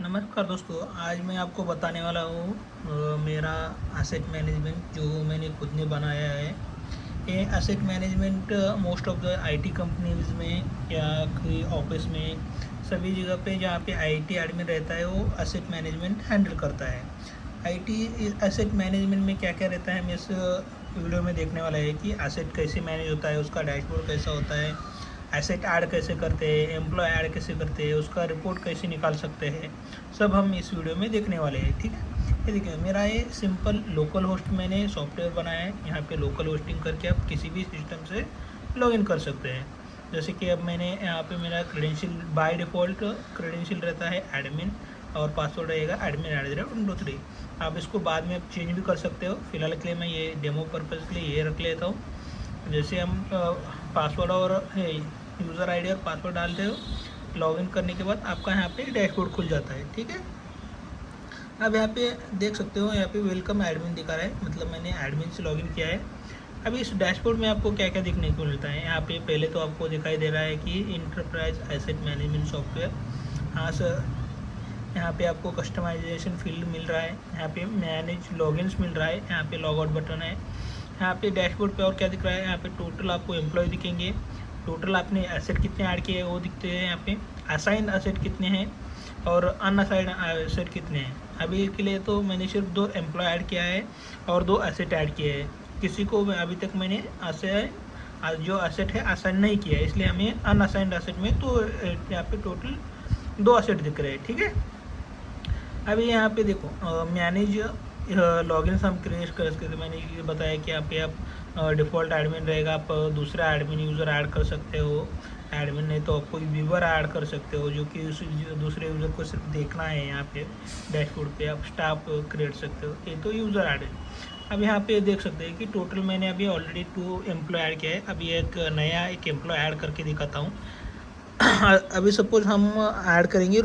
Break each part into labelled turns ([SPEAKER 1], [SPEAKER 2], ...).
[SPEAKER 1] नमस्कार दोस्तों, आज मैं आपको बताने वाला हूँ मेरा एसेट मैनेजमेंट जो मैंने खुद ने बनाया है। ये asset management most of the IT companies में या कोई ऑफिस में सभी जगह पे जहाँ पे आईटी एडमिन रहता है वो एसेट मैनेजमेंट हैंडल करता है। आईटी एसेट मैनेजमेंट में क्या क्या रहता है हम इस वीडियो में देखने वाला है कि एसेट कैसे मैनेज होता है, उसका डैशबोर्ड कैसा होता है, एसेट ऐड कैसे करते हैं, एम्प्लॉय ऐड कैसे करते हैं, उसका रिपोर्ट कैसे निकाल सकते हैं, सब हम इस वीडियो में देखने वाले हैं। ठीक है, ये देखिए मेरा ये सिंपल लोकल होस्ट मैंने सॉफ्टवेयर बनाया है। यहाँ पे लोकल होस्टिंग करके आप किसी भी सिस्टम से लॉगिन कर सकते हैं। जैसे कि अब मैंने यहाँ पे मेरा क्रेडेंशियल बाय डिफ़ॉल्ट क्रेडेंशियल रहता है एडमिन और पासवर्ड रहेगा admin@123। आप इसको बाद में चेंज भी कर सकते हो। फिलहाल के लिए मैं ये डेमो पर्पज़ के लिए ये रख लेता हूँ। जैसे हम पासवर्ड और यूज़र आईडी और पासवर्ड डालते हो, लॉगिन करने के बाद आपका यहाँ पे डैशबोर्ड खुल जाता है। ठीक है, अब यहाँ पे देख सकते हो, यहाँ पे वेलकम एडमिन दिखा रहा है, मतलब मैंने एडमिन से लॉगिन किया है। अभी इस डैशबोर्ड में आपको क्या क्या देखने को मिलता है, यहाँ पे पहले तो आपको दिखाई दे रहा है कि इंटरप्राइज एसेट मैनेजमेंट सॉफ्टवेयर। हाँ सर, यहाँ पे आपको कस्टमाइजेशन फील्ड मिल रहा है, यहाँ पे मैनेज लॉगिन्स मिल रहा है, यहाँ पे लॉग आउट बटन है। यहाँ पे डैशबोर्ड पे और क्या दिख रहा है, यहाँ पे टोटल आपको एम्प्लॉय दिखेंगे, टोटल आपने एसेट कितने ऐड किए हैं वो दिखते हैं। यहाँ पे असाइन एसेट कितने हैं और अनअसाइड एसेट कितने हैं। अभी के लिए तो मैंने सिर्फ 2 एम्प्लॉय ऐड किया है और 2 एसेट ऐड किए हैं। किसी को अभी तक मैंने जो एसेट है असाइन नहीं किया है, इसलिए हमें अनअसाइंड एसेट में तो यहाँ पे टोटल 2 एसेट दिख रहे हैं। ठीक है, अभी यहाँ पे देखो मैनेज लॉगिन हम क्रिएट कर सकते थे। मैंने ये बताया कि यहाँ पे आप डिफ़ॉल्ट एडमिन रहेगा, आप दूसरा एडमिन यूज़र ऐड कर सकते हो। एडमिन नहीं तो आप कोई व्यूवर ऐड कर सकते हो जो कि उस दूसरे यूज़र को सिर्फ देखना है। यहाँ पे डैशबोर्ड पे आप स्टाफ क्रिएट सकते हो, ये तो यूज़र ऐड है। अब यहाँ पे देख सकते हैं कि टोटल मैंने अभी ऑलरेडी 2 एम्प्लॉय ऐड किया है। अभी एक नया एम्प्लॉय ऐड करके दिखाता हूँ। अभी सपोज हम ऐड करेंगे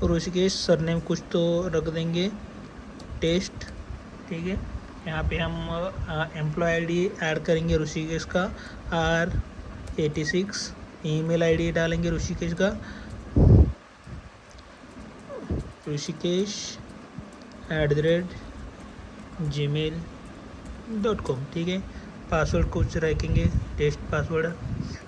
[SPEAKER 1] ऋषिकेश सरनेम कुछ तो रख देंगे टेस्ट। ठीक है, यहाँ पे हम एम्प्लॉय आईडी ऐड करेंगे ऋषिकेश का R86, ईमेल आईडी डालेंगे ऋषिकेश का ऋषिकेश@gmail.com। ठीक है, पासवर्ड कुछ रखेंगे टेस्ट पासवर्ड,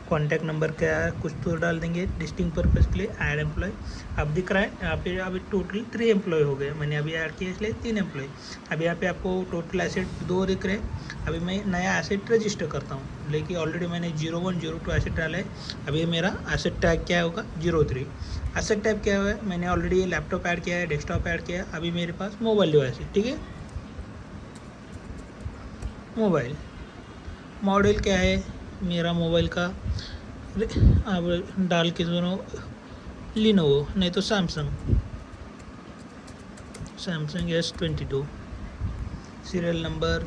[SPEAKER 1] कॉन्टैक्ट नंबर क्या है कुछ तो डाल देंगे डिस्टिंग पर्पज़ के लिए। ऐड एम्प्लॉय अब दिख रहा है, यहाँ पे अभी टोटल 3 एम्प्लॉय हो गए, मैंने अभी ऐड किया इसलिए 3 एम्प्लॉय। अभी यहाँ पे आपको टोटल एसेट 2 दिख रहे हैं। अभी मैं नया एसेट रजिस्टर करता हूँ, लेकिन ऑलरेडी मैंने 01 02 एसेट डाला है। अभी मेरा एसेट टैग क्या होगा 03। एसेट टैग क्या है, मैंने ऑलरेडी लैपटॉप ऐड किया है, डेस्कटॉप ऐड किया है। अभी मेरे पास मोबाइल डिवाइस है। ठीक है, मोबाइल मॉडल क्या है मेरा मोबाइल का, अब डाल के सुनो लिनोवो नहीं तो Samsung S22, serial number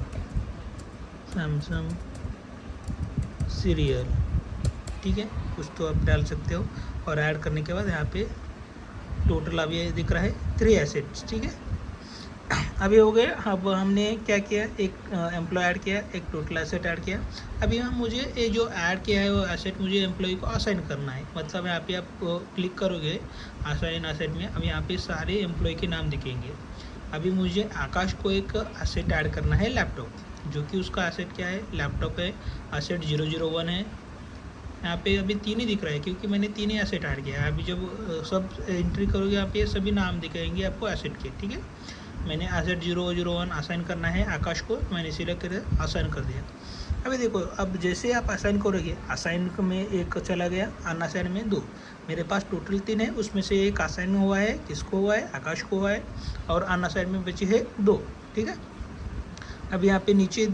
[SPEAKER 1] Samsung serial. ठीक है, कुछ तो आप डाल सकते हो और ऐड करने के बाद यहाँ पे टोटल अब ये दिख रहा है 3 एसेट्स। ठीक है, अभी हो गए। अब हमने क्या किया, एक एम्प्लॉय ऐड किया, एक टोटल एसेट ऐड किया। अभी हम मुझे ये जो ऐड किया है वो एसेट मुझे एम्प्लॉय को असाइन करना है। मतलब यहाँ पे आप क्लिक करोगे असाइन एसेट में, अब यहाँ पे सारे एम्प्लॉय के नाम दिखेंगे। अभी मुझे आकाश को एक एसेट ऐड करना है लैपटॉप, जो कि उसका एसेट क्या है लैपटॉप है, एसेट 001 है। यहाँ पे अभी 3 ही दिख रहा है क्योंकि मैंने 3 ही एसेट ऐड किया है। अभी जब सब एंट्री करोगे यहाँ पे सभी नाम दिखाएंगे आपको एसेट के। ठीक है, मैंने एसेट 001 असाइन करना है आकाश को, मैंने सिलेक्ट कर असाइन कर दिया। अभी देखो, अब जैसे आप असाइन करोगे, असाइन में एक चला गया, अनअसाइन में 2। मेरे पास टोटल 3 है, उसमें से एक असाइन हुआ है, किसको हुआ है आकाश को हुआ है, और अनअसाइन में बची है 2। ठीक है, अब यहाँ पे नीचे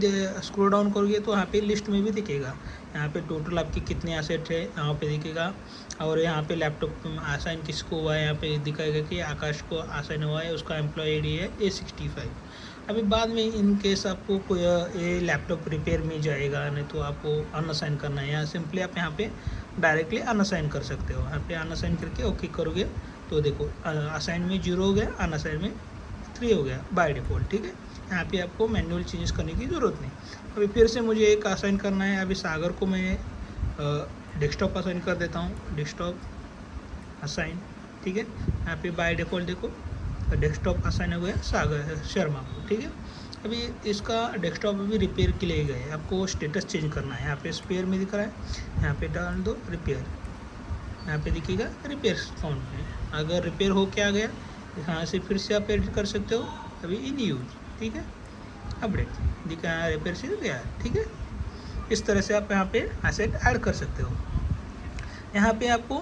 [SPEAKER 1] स्क्रॉल डाउन करोगे तो यहाँ पे लिस्ट में भी दिखेगा, यहाँ पे टोटल आपके कितने एसेट है यहाँ पे दिखेगा। और यहाँ पे लैपटॉप असाइन किसको हुआ है यहाँ पे दिखाएगा कि आकाश को असाइन हुआ है, उसका एम्प्लॉय आईडी है A65। अभी बाद में इन केस आपको कोई ये लैपटॉप रिपेयर में जाएगा, नहीं तो आपको अनअसाइन करना है, या सिंपली आप यहाँ पे डायरेक्टली अनअसाइन कर सकते हो। यहाँ पे अनअसाइन करके ओके करोगे तो देखो असाइन में 0 हो गया, अनअसाइन में 3 हो गया बाय डिफ़ॉल्ट। ठीक है, यहाँ पे आपको मैनुअल चेंजेस करने की ज़रूरत नहीं। अभी फिर से मुझे एक असाइन करना है। अभी सागर को मैं डेस्कटॉप असाइन कर देता हूँ, डेस्कटॉप असाइन, ठीक है। यहाँ पे बाय डिफ़ॉल्ट देखो डेस्कटॉप असाइन हो गया सागर शर्मा को, ठीक है। अभी इसका डेस्कटॉप अभी रिपेयर के लिए गए, आपको स्टेटस चेंज करना है। यहाँ पे स्पेयर में दिख रहा है, यहाँ पे डाल दो रिपेयर, यहाँ पे दिखेगा रिपेयर काउंट में। अगर रिपेयर हो के आ गया, यहाँ से फिर से आप एडिट कर सकते हो अभी इन यूज, ठीक है। अपडेट दिखा रिपेयर से गया, ठीक है। इस तरह से आप यहाँ पे एसेट ऐड कर सकते हो। यहाँ पे आपको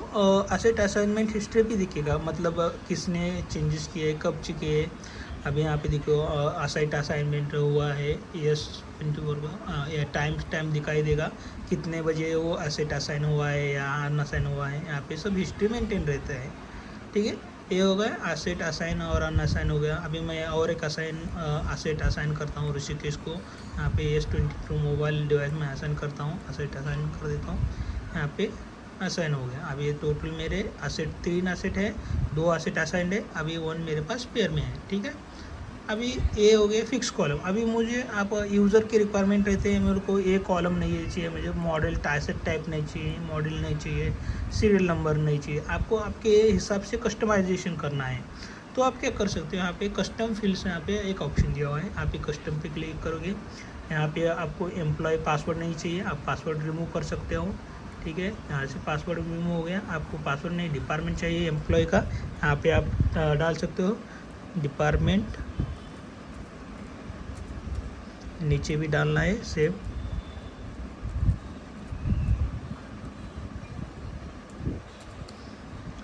[SPEAKER 1] एसेट असाइनमेंट हिस्ट्री भी दिखेगा, मतलब किसने चेंजेस किए, कब किए। अभी यहाँ पे देखो असेट असाइनमेंट हुआ है यस 24 का, या टाइम दिखाई देगा कितने बजे वो एसेट असाइन हुआ है या अनअसाइन हुआ है। यहाँ पे सब हिस्ट्री मेंटेन रहता है, ठीक है। ये हो गया एसेट असाइन और अनअसाइन हो गया। अभी मैं और एक एसेट असाइन करता हूँ ऋषिकेश को। यहाँ पे S22 मोबाइल डिवाइस में असाइन करता हूँ, एसेट असाइन कर देता हूँ। यहाँ पे असाइन हो गया। अभी ये टोटल मेरे एसेट 3 एसेट है, 2 एसेट असाइंड है, अभी 1 मेरे पास पेयर में है, ठीक है। अभी ये हो गया फिक्स कॉलम। अभी मुझे आप यूज़र की रिक्वायरमेंट रहते हैं, मेरे को ये कॉलम नहीं चाहिए, मुझे मॉडल एसेट टाइप नहीं चाहिए, मॉडल नहीं चाहिए, सीरियल नंबर नहीं चाहिए। आपको आपके हिसाब से कस्टमाइजेशन करना है तो आप क्या कर सकते हो, यहाँ पे कस्टम फील्ड्स, यहाँ पे एक ऑप्शन दिया हुआ है, यहाँ पे कस्टम पे क्लिक करोगे। यहाँ पे आपको एम्प्लॉय पासवर्ड नहीं चाहिए, आप पासवर्ड रिमूव कर सकते हो, ठीक है। यहाँ से पासवर्ड रिमूव हो गया। आपको पासवर्ड नहीं, डिपार्टमेंट चाहिए एम्प्लॉय का, यहाँ पे आप डाल सकते हो डिपार्टमेंट, नीचे भी डालना है सेव।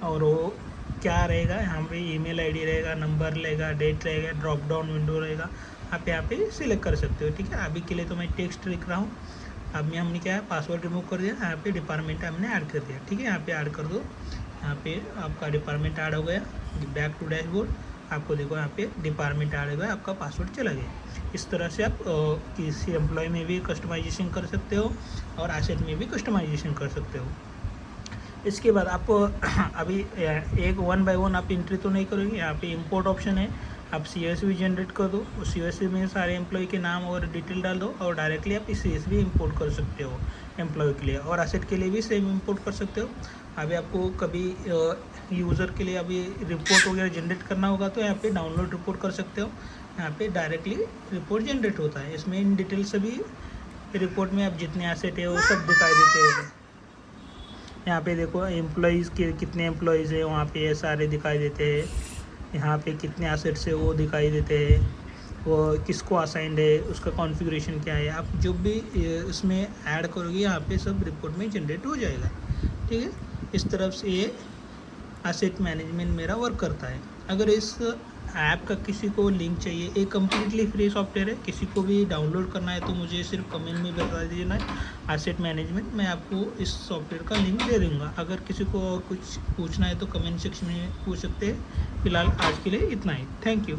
[SPEAKER 1] और वो क्या रहेगा, यहाँ पे ईमेल आईडी रहेगा, नंबर रहेगा, डेट रहेगा, ड्रॉप डाउन विंडो रहेगा, आप यहाँ पे सिलेक्ट कर सकते हो, ठीक है। अभी के लिए तो मैं टेक्स्ट लिख रहा हूँ। अब में हमने क्या है पासवर्ड रिमूव कर दिया, यहाँ पे डिपार्टमेंट हमने ऐड कर दिया, ठीक है। यहाँ पे ऐड कर दो, यहाँ पे आपका डिपार्टमेंट ऐड हो गया। बैक टू डैशबोर्ड, आपको देखो यहाँ पे डिपार्टमेंट ऐड हो गया, आपका पासवर्ड चला गया। इस तरह से आप किसी एम्प्लॉय में भी कस्टमाइजेशन कर सकते हो और एसेट में भी कस्टमाइजेशन कर सकते हो। इसके बाद आप अभी एक 1 बाय 1 आप एंट्री तो नहीं करोगे। यहाँ पे इंपोर्ट ऑप्शन है, आप CSV जनरेट कर दो, उस CSV में सारे एम्प्लॉय के नाम और डिटेल डाल दो और डायरेक्टली आप CSV इंपोर्ट कर सकते हो एम्प्लॉय के लिए, और एसेट के लिए भी सेम इंपोर्ट कर सकते हो। अभी आपको कभी यूज़र के लिए अभी रिपोर्ट वगैरह जनरेट करना होगा तो यहाँ पे डाउनलोड रिपोर्ट कर सकते हो, यहाँ पे डायरेक्टली रिपोर्ट जनरेट होता है। इसमें इन डिटेल सभी रिपोर्ट में आप जितने एसेट है वो सब दिखाई देते हैं। यहाँ पे देखो एम्प्लॉयज़ के कितने एम्प्लॉयज़ है, वहाँ पे सारे दिखाई देते हैं। यहाँ पे कितने एसेट्स है वो दिखाई देते हैं, वो किसको असाइंड है, उसका कॉन्फ़िगरेशन क्या है। आप जो भी इसमें ऐड करोगे यहाँ पे सब रिपोर्ट में जनरेट हो जाएगा, ठीक है। इस तरफ से ये एसेट मैनेजमेंट मेरा वर्क करता है। अगर इस ऐप का किसी को लिंक चाहिए, एक कम्प्लीटली फ्री सॉफ्टवेयर है, किसी को भी डाउनलोड करना है तो मुझे सिर्फ कमेंट में बता देना है एसेट मैनेजमेंट, मैं आपको इस सॉफ्टवेयर का लिंक दे दूँगा। अगर किसी को और कुछ पूछना है तो कमेंट सेक्शन में पूछ सकते हैं। फिलहाल आज के लिए इतना ही, थैंक यू।